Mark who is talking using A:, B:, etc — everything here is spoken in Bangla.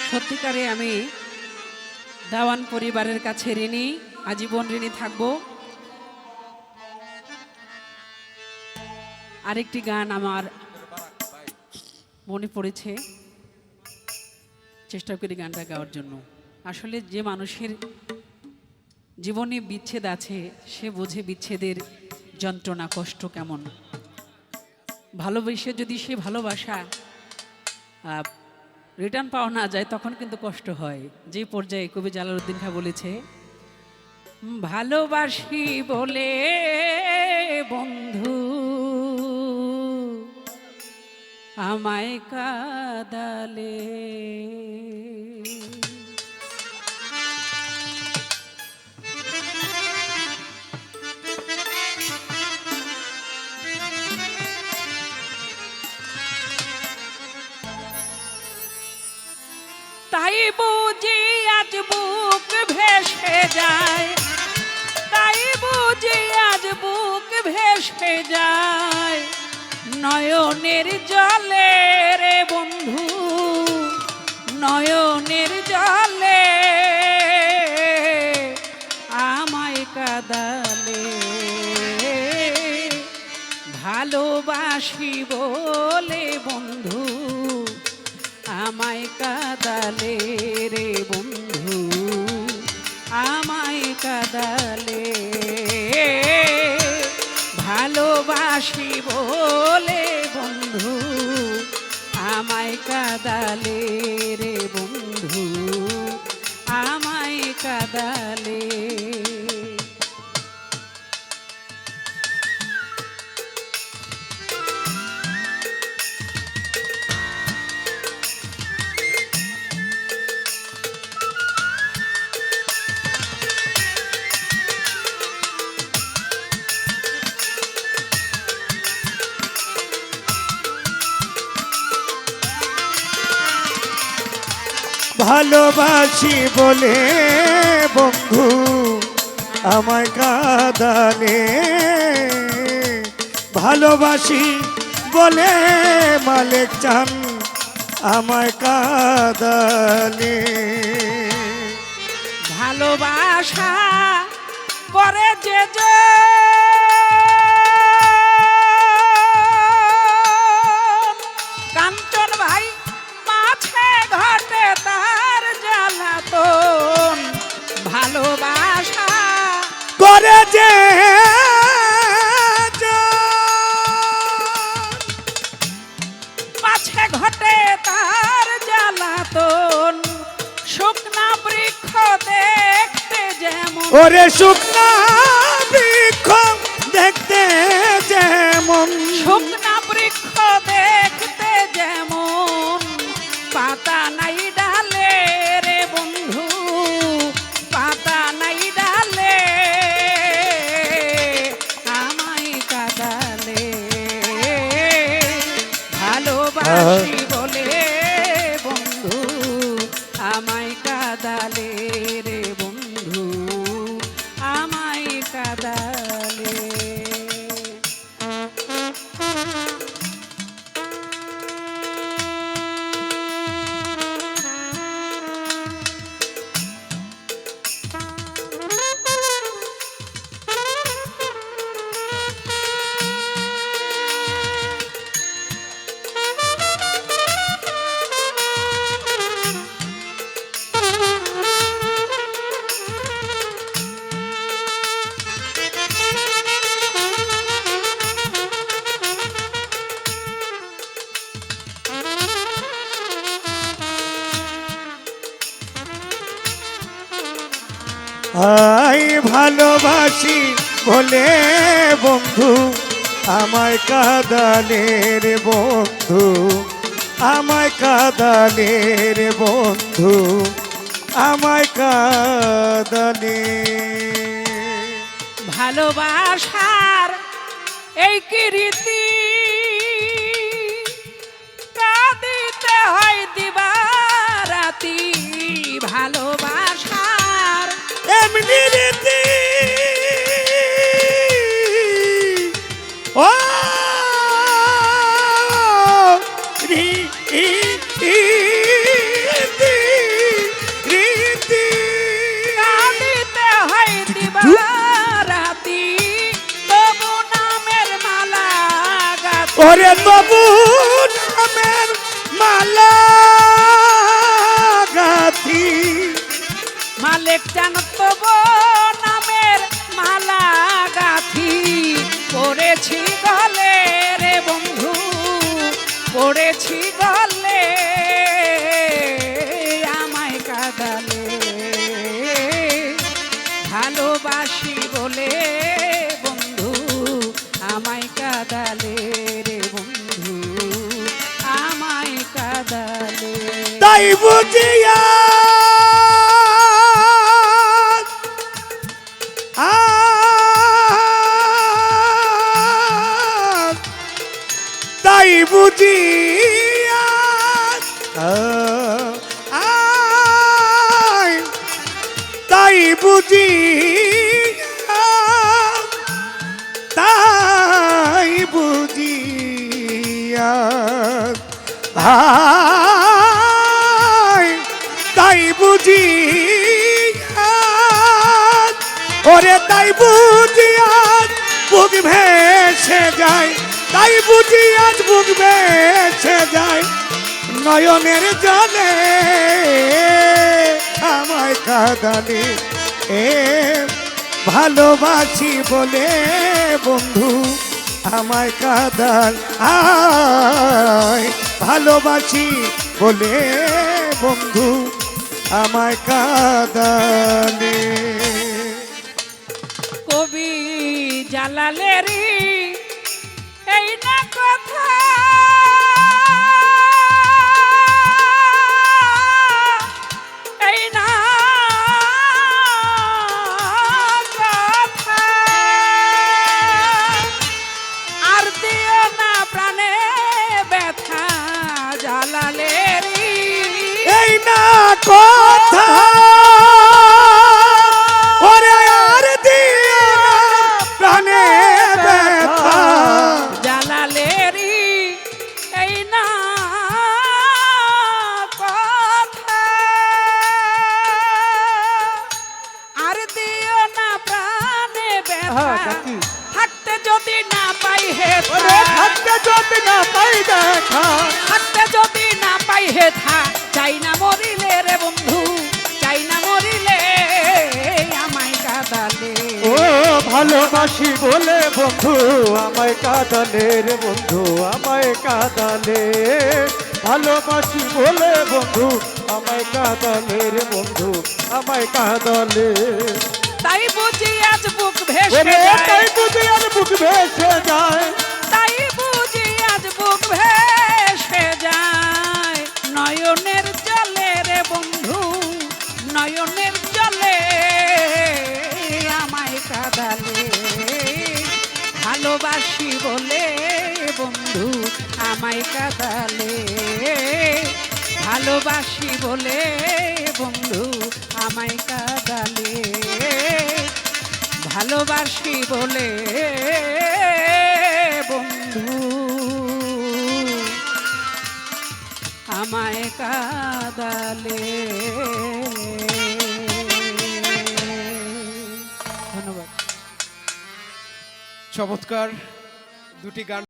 A: সত্যিকারে আমি দাওয়ান পরিবারের কাছে ঋণী, আজীবন ঋণী থাকব। আরেকটি গান আমার মনে পড়েছে, চেষ্টা করি গানটা গাওয়ার জন্য। আসলে যে মানুষের জীবনে বিচ্ছেদ আছে সে বোঝে বিচ্ছেদের যন্ত্রণা, কষ্ট কেমন। ভালোবেসে যদি সে ভালোবাসা রিটার্ন পাওয়া না যায় তখন কিন্তু কষ্ট হয়। যে পর্যায়ে কবি জালালউদ্দিন খাঁ বলেছে, ভালোবাসি বলে বন্ধু আমায় কাদালে, তাই বুঝি আজ বুক ভেসে যায়, তাই বুঝি আজ বুক ভেসে যায় নয়নের জলে রে বন্ধু, নয়নের জলে আমায় কাদালে। ভালোবাসি বলে বন্ধু আমায় কাদালে রে বন্ধু, আমায় কাদালে। ভালোবাসি বলে বন্ধু আমায় কাদালে রে বন্ধু, আমায় কাদালে।
B: ভালোবাসি বলে বন্ধু আমায় কাঁদালে, ভালোবাসি বলে মালিক চান আমায় কাঁদালে।
A: ভালোবাসা করে যে কাঞ্চন ভাই মাছে ঘটে তার জ্বালাতন। ভালোবাসা
B: করে যে
A: মাছে ঘটে তার জ্বালাতন। শুকনা বৃক্ষ দেখতে যেমন,
B: ওরে শুকনা বৃক্ষ দেখতে যেমন,
A: শুকনা বৃক্ষ দেখতে যেমন পাতা নাই ডালে রে বন্ধু, পাতা নাই ডালে আমায় কাদালে। ভালোবাসি বলে বন্ধু আমায় কাদালে রে বন্ধু, আমায় কাদালে।
B: আই ভালোবাসি বলে বন্ধু আমায় কাঁদালে রে বন্ধু, আমায় কাঁদালে রে বন্ধু, আমায় কাঁদালে।
A: ভালোবাসার এই কি রীতি, কাঁদিতে হয় দিবারাতি। ভালোবাসার
B: এমনি রীতি ও রীতি ওরে তবু নামের মালা গাথি
A: মালিক জানত নামের মালা গাথি পড়েছি গলে রে বন্ধু, পড়েছি গলে আমায় কাঁদালে, ভালোবাসি বলে বন্ধু আমায় কাঁদালে রে বন্ধু আমায় কাঁদালে।
B: তাই বুঝিয়া তাই বুঝিয়া তাই বুঝিয়া তাই বুঝিয়া তাই বুঝিয়া ওরে তাই বুঝিয়া বুক ভেসে যায়, তাই বুঝি আজ বুক ভেসে যায় নয়নের জলে আমায় কাঁদালে। ভালোবাসি বলে বন্ধু আমায় কাঁদাল, ভালোবাসি বলে বন্ধু আমায় কাঁদালে।
A: কবি জালালেরই এই না কথা, এই না কথা, আর দিও না প্রাণে ব্যথা জালালেরই
B: এই না কথা ওরে আর দিও না প্রাণে ব্যথা
A: জালালেরই এই না কথা, আর দিও না প্রাণে ব্যথা, থাকতে যদি না পাই হে
B: থাকতে যদি না পাই দেখা,
A: থাকতে যদি না পাই হে থা, চাই না মরিলে রে বন্ধু, চাই না মরিলে আমায় কাঁদালে।
C: ও ভালোবাসি বলে বন্ধু আমায় কাঁদালে রে বন্ধু আমায় কাঁদালে, ভালোবাসি বলে বন্ধু আমায় কাঁদালে রে বন্ধু আমায় কাঁদালে।
A: তাই বুঝি আজ বুক ভেসে
C: ওরে
A: যায়,
C: তাই বুঝি আর বুক ভেসে যায়,
A: তাই বুঝি আজ বুক ভেসে যায় নয়নের জলে রে বন্ধু, নয়নের জলে আমায় কাঁদালে, ভালোবাসি বলে বন্ধু আমায় কাঁদালে, ভালোবাসি বলে বন্ধু আমায় কাঁদালে, ভালোবাসি বলে বন্ধু আমায় কাঁদালে। ধন্যবাদ।
D: চমৎকার দুটি গান।